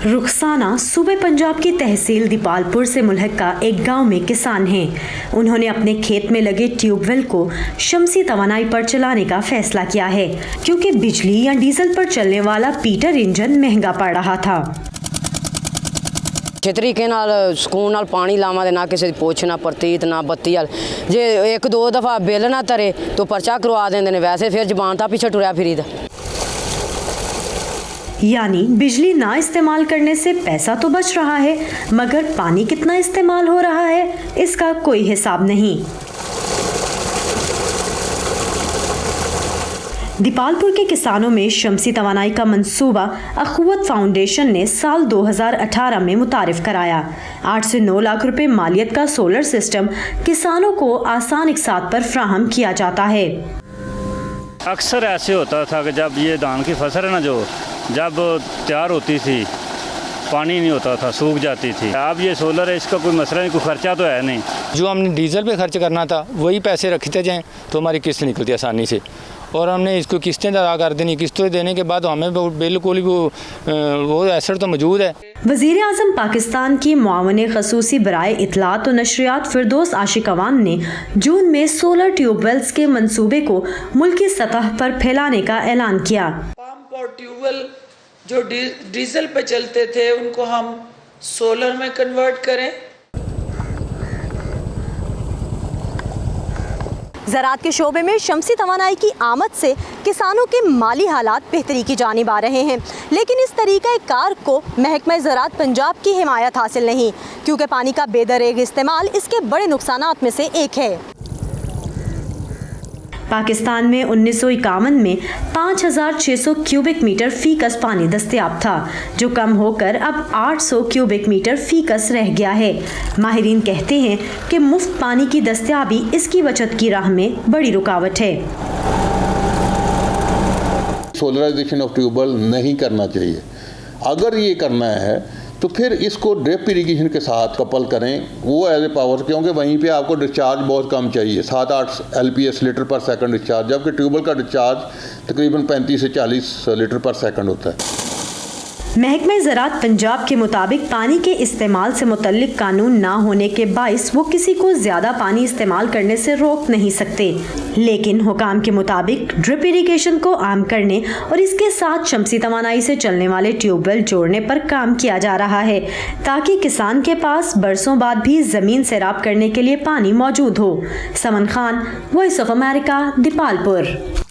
रुखसाना सूबे पंजाब की तहसील दीपालपुर से मुल्हका एक गांव में किसान हैं। उन्होंने अपने खेत में लगे ट्यूबवेल को शमसी तवानाई पर चलाने का फैसला किया है, क्योंकि बिजली या डीजल पर चलने वाला पीटर इंजन महंगा पड़ रहा था। तरीके सुकून नाल पानी लावा ना किसी पुछ ना परतीत ना बत्ती वाल जे एक दो दफ़ा बिल ना तरे तो परचा करवा देंगे ने, वैसे फिर जबान था पीछे टुरया फिरीदा। यानी बिजली ना इस्तेमाल करने से पैसा तो बच रहा है, मगर पानी कितना इस्तेमाल हो रहा है इसका कोई हिसाब नहीं। दीपालपुर के किसानों में शमसी तवानाई का मंसूबा अखुवत फाउंडेशन ने साल 2018 में मुतारिफ कराया। 8 से 9 लाख रुपए मालियत का सोलर सिस्टम किसानों को आसान इकसात पर फ्राहम किया जाता है। अक्सर ऐसे होता था कि जब ये धान की फसल है ना, जो जब तैयार होती थी पानी नहीं होता था, सूख जाती थी। अब ये सोलर है, इसका कोई मसला नहीं, कोई खर्चा तो है नहीं। जो हमने डीजल पे खर्च करना था वही पैसे रखते जाएं तो हमारी किस्त निकलती आसानी से, और हमने इसको किस्तें अदा कर देनी। किस्तें देने के बाद हमें बिल्कुल वो असर तो मौजूद है। वज़ीर आज़म पाकिस्तान की मुआवने खसूसी बराए इत्तलात और नशरियात फिरदौस आशिक अवान ने जून में सोलर ट्यूबवेल्स के मंसूबे को मुल्की सतह पर फैलाने का ऐलान किया। पंप और ट्यूबवेल जो डीजल पे चलते थे उनको हम सोलर में कन्वर्ट करें। ज़राअत के शोबे में शमसी तवानाई की आमद से किसानों के माली हालात बेहतरी की जानिब आ रहे हैं, लेकिन इस तरीक़ा कार को महकमा ज़राअत पंजाब की हिमायत हासिल नहीं, क्योंकि पानी का बेदरेग इस्तेमाल इसके बड़े नुकसानात में से एक है। पाकिस्तान में 1951 में 5600 क्यूबिक मीटर फीकस पानी दस्तयाब था, जो कम होकर अब 800 क्यूबिक मीटर फीकस रह गया है। माहिरीन कहते हैं कि मुफ्त पानी की दस्तयाबी इसकी बचत की राह में बड़ी रुकावट है। सोलराइजेशन ऑफ ट्यूबवेल नहीं करना चाहिए। अगर ये करना है तो फिर इसको ड्रिप इरिगेशन के साथ कपल करें, वो एज ए पावर, क्योंकि वहीं पे आपको डिस्चार्ज बहुत कम चाहिए, 7-8 LPS लीटर पर सेकंड डिस्चार्ज, जबकि ट्यूबवेल का डिस्चार्ज तकरीबन 35 से 40 लीटर पर सेकंड होता है। महकमा ज़राअत पंजाब के मुताबिक पानी के इस्तेमाल से मुतल्लिक कानून ना होने के बाइस वो किसी को ज़्यादा पानी इस्तेमाल करने से रोक नहीं सकते, लेकिन हुकाम के मुताबिक ड्रिप इरिगेशन को आम करने और इसके साथ शमसी तवानाई से चलने वाले ट्यूबवेल जोड़ने पर काम किया जा रहा है, ताकि किसान के पास बरसों बाद भी ज़मीन सैराब करने के लिए पानी मौजूद हो। Saman Khan, voice of America, Dipalpur.